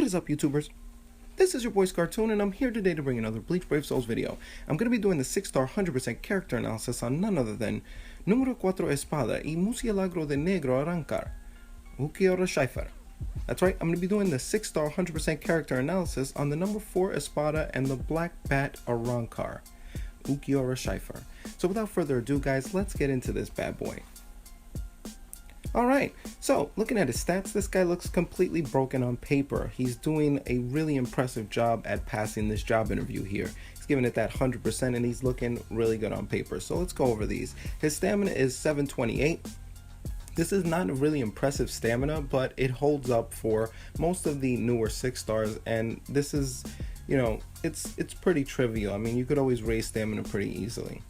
is up, YouTubers? This is your boy Cartoon, and I'm here today to bring another Bleach Brave Souls video. I'm going to be doing the 6-star 100% character analysis on none other than Número 4 Espada y Murciélago de Negro Arrancar, Ulquiorra Schiffer. That's right, I'm going to be doing the 6-star 100% character analysis on the number 4 Espada and the Black Bat Arrancar, Ulquiorra Schiffer. So without further ado, guys, let's get into this bad boy. Alright, so looking at his stats, this guy looks completely broken on paper. He's doing a really impressive job at passing this job interview here. He's giving it that 100% and he's looking really good on paper. So let's go over these. His stamina is 728. This is not a really impressive stamina, but it holds up for most of the newer 6 stars, and this is, you know, it's pretty trivial. I mean, you could always raise stamina pretty easily.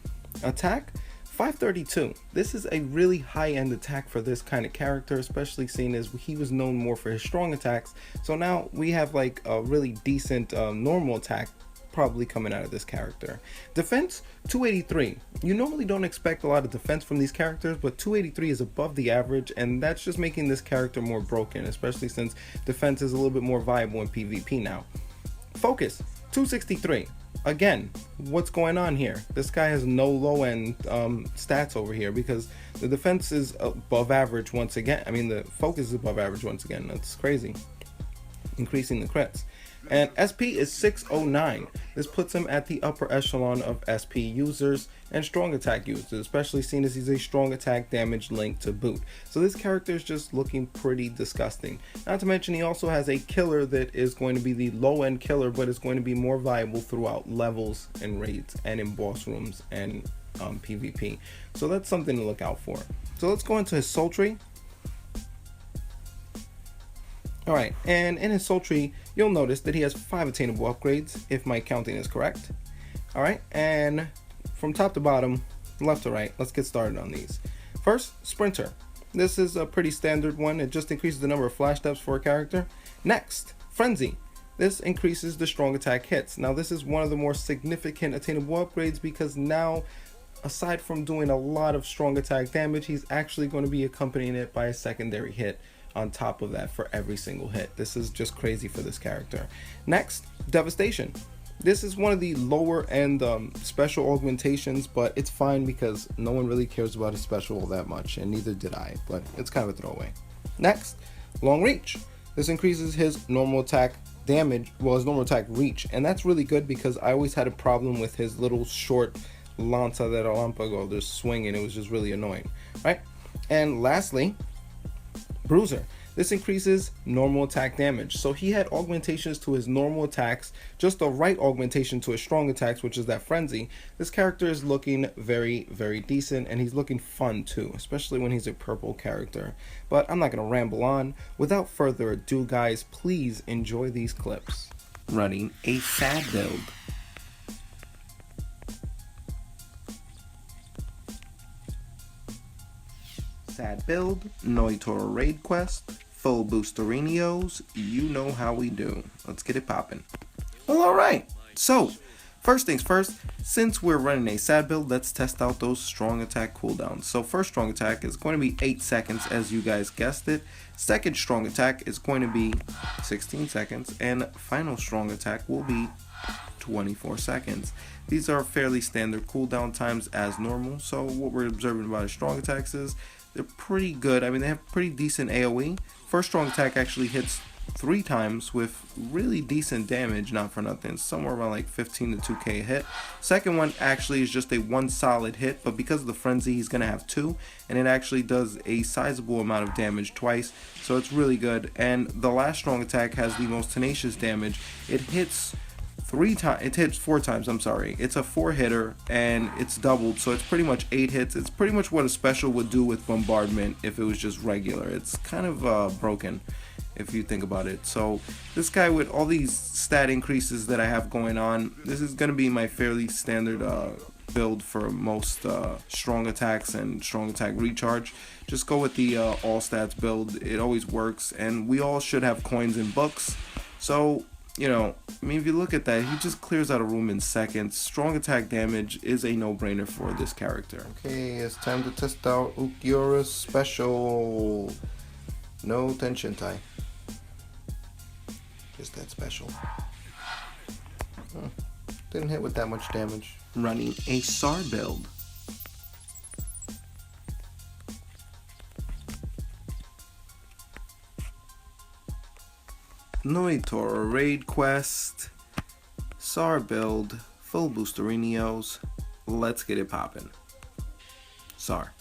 Attack, 532. This is a really high-end attack for this kind of character, especially seeing as he was known more for his strong attacks. So now we have like a really decent normal attack probably coming out of this character. Defense, 283. You normally don't expect a lot of defense from these characters, but 283 is above the average, and that's just making this character more broken, especially since defense is a little bit more viable in PvP now. Focus, 263. Again, what's going on here? This guy has no low-end stats over here because the defense is above average once again. I mean, the focus is above average once again. That's crazy. Increasing the crits. And SP is 609. This puts him at the upper echelon of SP users and strong attack users, especially seeing as he's a strong attack damage link to boot. So this character is just looking pretty disgusting. Not to mention he also has a killer that is going to be the low end killer, but is going to be more viable throughout levels and raids and in boss rooms and PvP. So that's something to look out for. So let's go into his soul tree. Alright, and in his soul tree, you'll notice that he has 5 attainable upgrades, if my counting is correct. Alright, and from top to bottom, left to right, let's get started on these. First, Sprinter. This is a pretty standard one. It just increases the number of flash steps for a character. Next, Frenzy. This increases the strong attack hits. Now this is one of the more significant attainable upgrades because now, aside from doing a lot of strong attack damage, he's actually going to be accompanying it by a secondary hit on top of that for every single hit. This is just crazy for this character. Next, Devastation. This is one of the lower end special augmentations, but it's fine because no one really cares about his special that much, and neither did I, but it's kind of a throwaway. Next, Long Reach. This increases his normal attack damage, well, his normal attack reach, and that's really good because I always had a problem with his little short lanza de relámpago just swinging. It was just really annoying, right? And lastly, Bruiser. This increases normal attack damage. So he had augmentations to his normal attacks, just the right augmentation to his strong attacks, which is that Frenzy. This character is looking very, very decent, and he's looking fun too, especially when he's a purple character. But I'm not going to ramble on. Without further ado, guys, please enjoy these clips. Running a sad build. Sad build, Noitora raid quest, full boosterinos, you know how we do. Let's get it poppin'. Well, alright, so first things first, since we're running a sad build, let's test out those strong attack cooldowns. So first strong attack is going to be 8 seconds, as you guys guessed it. Second strong attack is going to be 16 seconds, and final strong attack will be 24 seconds. These are fairly standard cooldown times as normal, so what we're observing about his strong attacks is they're pretty good. I mean, they have pretty decent AoE. First strong attack actually hits 3 times with really decent damage, not for nothing, somewhere around like 15 to 2k hit. Second one actually is just a 1 solid hit, but because of the frenzy he's gonna have 2, and it actually does a sizable amount of damage twice, so it's really good. And the last strong attack has the most tenacious damage. It hits 4 times, I'm sorry. It's a 4-hitter and it's doubled, so it's pretty much 8 hits. It's pretty much what a special would do with bombardment if it was just regular. It's kind of broken if you think about it. So this guy, with all these stat increases that I have going on, this is going to be my fairly standard build for most strong attacks and strong attack recharge. Just go with the all stats build. It always works, and we all should have coins in books. So, you know, I mean, if you look at that, he just clears out a room in seconds. Strong attack damage is a no-brainer for this character. Okay, it's time to test out Ulquiorra's special. No tension tie. Just that special. Didn't hit with that much damage. Running a SAR build. Ulquiorra raid quest. SAR build. Full boosterinos. Let's get it poppin'. SAR.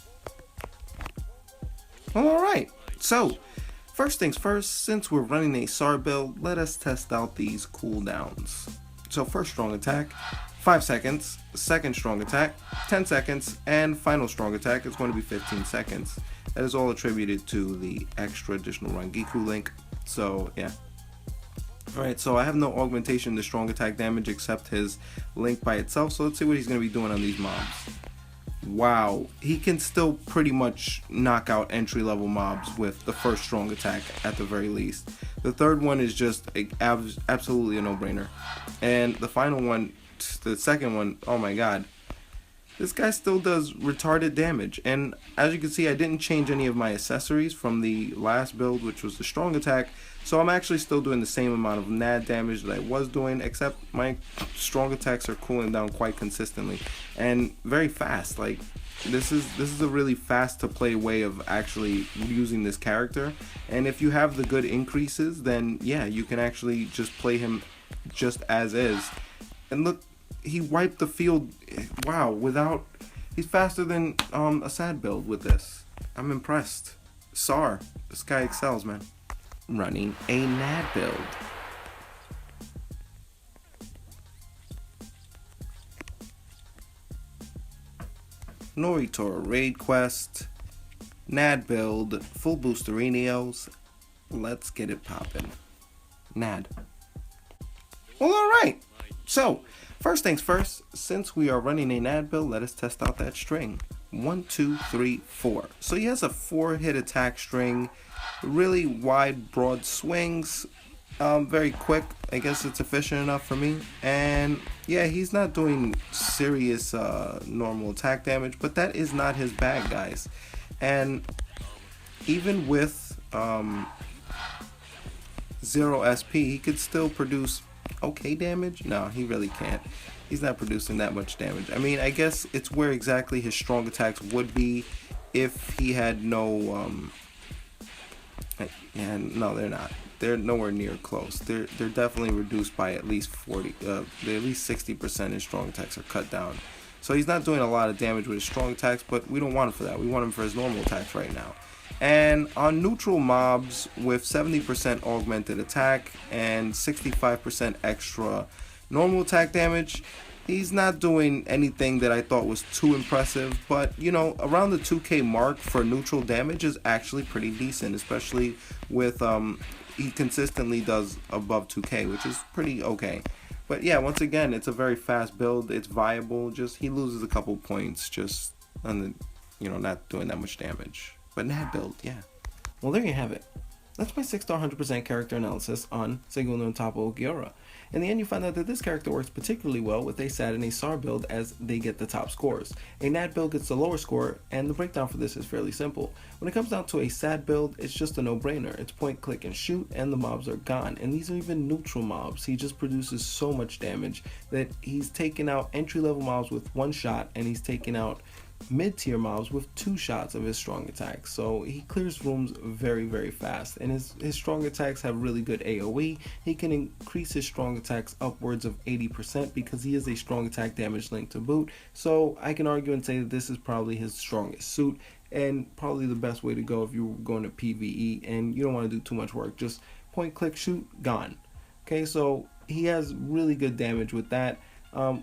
Alright, so first things first, since we're running a SAR build, let us test out these cooldowns. So first strong attack, 5 seconds, second strong attack, 10 seconds, and final strong attack is going to be 15 seconds. That is all attributed to the extra additional Rangiku link, so yeah. Alright, so I have no augmentation to strong attack damage except his link by itself, so let's see what he's going to be doing on these mobs. Wow, he can still pretty much knock out entry level mobs with the first strong attack at the very least. The third one is just absolutely a no-brainer. And the final one, the second one, oh my god. This guy still does retarded damage. And as you can see, I didn't change any of my accessories from the last build, which was the strong attack. So I'm actually still doing the same amount of NAD damage that I was doing, except my strong attacks are cooling down quite consistently and very fast. Like this is a really fast to play way of actually using this character. And if you have the good increases, then yeah, you can actually just play him just as is. And look, he wiped the field. Wow, he's faster than a sad build with this. I'm impressed. SAR, this guy excels, man. Running a NAD build. Ulquiorra raid quest, NAD build, full boosterinos. Let's get it poppin'. NAD. Well, alright. So, first things first, since we are running a NAD build, let us test out that string. 1, 2, 3, 4. So he has a 4-hit attack string, really wide, broad swings, very quick. I guess it's efficient enough for me. And yeah, he's not doing serious normal attack damage, but that is not his bag, guys. And even with 0 SP, he could still produce okay damage. No, he really can't. He's not producing that much damage. I mean, I guess it's where exactly his strong attacks would be if he had no and no, they're not. They're nowhere near close. They're definitely reduced by at least 40. At least 60% his strong attacks are cut down. So he's not doing a lot of damage with his strong attacks, but we don't want him for that. We want him for his normal attacks right now. And on neutral mobs with 70% augmented attack and 65% extra normal attack damage, he's not doing anything that I thought was too impressive, but you know, around the 2k mark for neutral damage is actually pretty decent, especially with he consistently does above 2k, which is pretty okay. But yeah, once again, it's a very fast build, it's viable, just he loses a couple points just on the, you know, not doing that much damage. But NAD build, yeah. Well, there you have it. That's my 6-star 100% character analysis on Segundo and Tapo Ulquiorra. In the end, you find out that this character works particularly well with a SAD and a SAR build, as they get the top scores. A NAD build gets the lower score, and the breakdown for this is fairly simple. When it comes down to a SAD build, it's just a no-brainer. It's point, click, and shoot, and the mobs are gone. And these are even neutral mobs. He just produces so much damage that he's taking out entry-level mobs with 1 shot, and he's taking out mid-tier mobs with 2 shots of his strong attacks. So he clears rooms very, very fast, and his strong attacks have really good AoE. He can increase his strong attacks upwards of 80% because he is a strong attack damage link to boot. So I can argue and say that this is probably his strongest suit, and probably the best way to go if you're going to PvE and you don't want to do too much work. Just point, click, shoot, gone. Okay, so he has really good damage with that.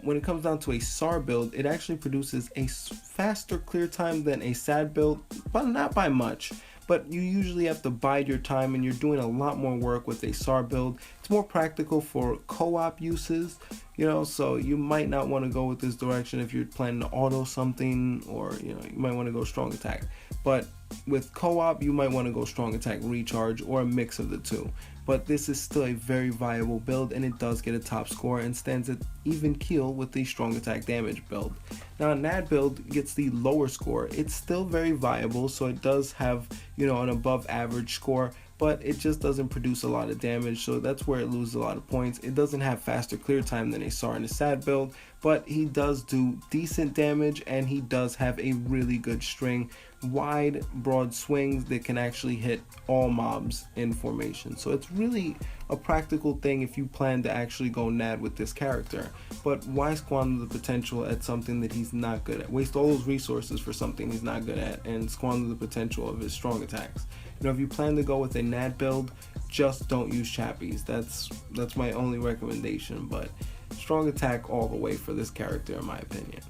When it comes down to a SAR build, it actually produces a faster clear time than a SAD build, but not by much. But you usually have to bide your time, and you're doing a lot more work with a SAR build. It's more practical for co-op uses, you know, so you might not want to go with this direction if you're planning to auto something, or you know, you might want to go strong attack. But with co-op, you might want to go strong attack recharge, or a mix of the two. But this is still a very viable build, and it does get a top score and stands at even keel with the strong attack damage build. Now a NAD build gets the lower score. It's still very viable, so it does have, you know, an above average score, but it just doesn't produce a lot of damage, so that's where it loses a lot of points. It doesn't have faster clear time than a SAR and a SAD build, but he does do decent damage, and he does have a really good string, wide, broad swings that can actually hit all mobs in formation. So it's really a practical thing if you plan to actually go NAD with this character. But why squander the potential at something that he's not good at? Waste all those resources for something he's not good at and squander the potential of his strong attacks. You know, if you plan to go with a NAD build, just don't use chappies. That's my only recommendation, but strong attack all the way for this character in my opinion.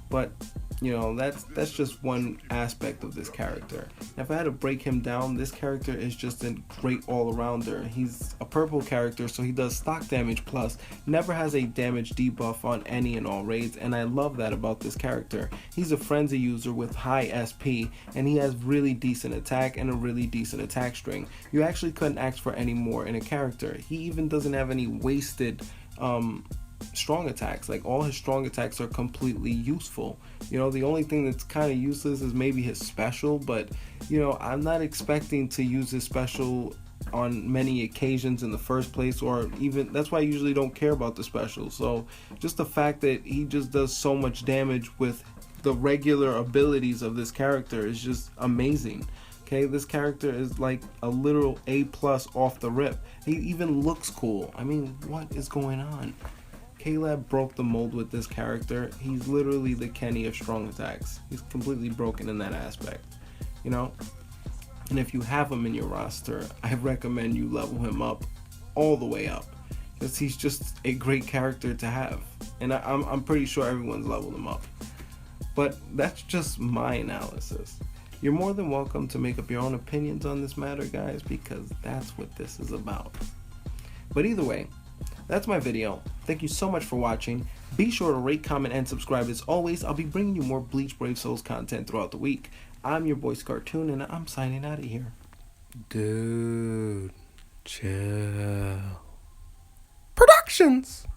But you know, that's just one aspect of this character. Now, if I had to break him down, this character is just a great all-arounder. He's a purple character, so he does stock damage plus, never has a damage debuff on any and all raids, and I love that about this character. He's a frenzy user with high SP, and he has really decent attack and a really decent attack string. You actually couldn't ask for any more in a character. He even doesn't have any wasted strong attacks. Like, all his strong attacks are completely useful. You know, the only thing that's kind of useless is maybe his special, but you know, I'm not expecting to use his special on many occasions in the first place, or even that's why I usually don't care about the special. So just the fact that he just does so much damage with the regular abilities of this character is just amazing. Okay, this character is like a literal A+ off the rip. He even looks cool. I mean, what is going on? K-Lab broke the mold with this character. He's literally the Kenny of strong attacks. He's completely broken in that aspect, you know? And if you have him in your roster, I recommend you level him up all the way up, because he's just a great character to have. And I'm pretty sure everyone's leveled him up. But that's just my analysis. You're more than welcome to make up your own opinions on this matter, guys, because that's what this is about. But either way, that's my video. Thank you so much for watching. Be sure to rate, comment, and subscribe. As always, I'll be bringing you more Bleach Brave Souls content throughout the week. I'm your boy Scartoon, and I'm signing out of here. Dude, chill. Productions!